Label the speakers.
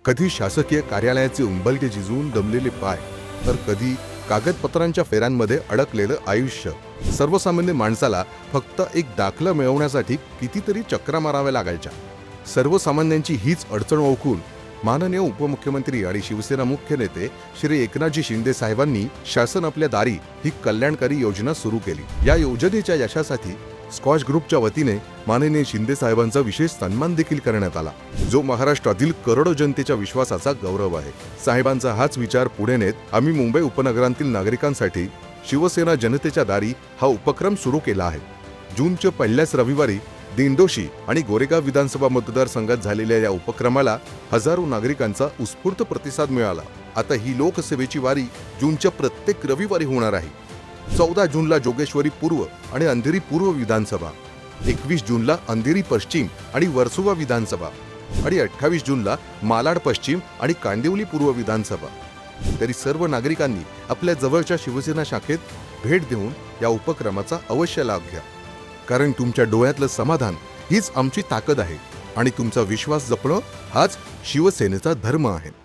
Speaker 1: कधी शासकीय कार्यालयाचे उंबरठे झिजून दमलेले पाय, तर कधी कागदपत्रांच्या फेऱ्यांमध्ये अडकलेलं आयुष्य. सर्वसामान्य माणसाला फक्त एक दाखला मिळवण्यासाठी कितीतरी चक्रा माराव्या लागायच्या. सर्वसामान्यांची हीच अडचण ओळखून माननीय उपमुख्यमंत्री आणि शिवसेना मुख्य नेते श्री एकनाथजी शिंदे साहेबांनी शासन आपल्या दारी ही कल्याणकारी योजना सुरू केली. या योजनेच्या यशासाठी स्कॉच ग्रुपच्या वतीने माननीय शिंदे साहेबांचा विशेष सन्मान देखील करण्यात आला, जो महाराष्ट्रातील करोडो जनतेच्या विश्वासाचा गौरव आहे. साहेबांचा हाच विचार पुढे नेत आम्ही मुंबई उपनगरांतील नागरिकांसाठी शिवसेना जनतेच्या दारी हा उपक्रम सुरू केला आहे. जूनच्या पहिल्याच रविवारी दिंडोशी आणि गोरेगाव विधानसभा मतदारसंघात झालेल्या या उपक्रमाला हजारो नागरिकांचा उत्स्फूर्त प्रतिसाद मिळाला. आता ही लोकसेवेची वारी जूनच्या प्रत्येक रविवारी होणार आहे. 14 जूनला जोगेश्वरी पूर्व आणि अंधेरी पूर्व विधानसभा, 21 जूनला अंधेरी पश्चिम आणि वर्सोवा विधानसभा आणि 28 जूनला मालाड पश्चिम आणि कांदिवली पूर्व विधानसभा. तरी सर्व नागरिकांनी आपल्या जवळच्या शिवसेना शाखेत भेट देऊन या उपक्रमाचा अवश्य लाभ घ्या. कारण तुमच्या डोळ्यातलं समाधान हीच आमची ताकद आहे आणि तुमचा विश्वास जपणं हाच शिवसेनेचा धर्म आहे.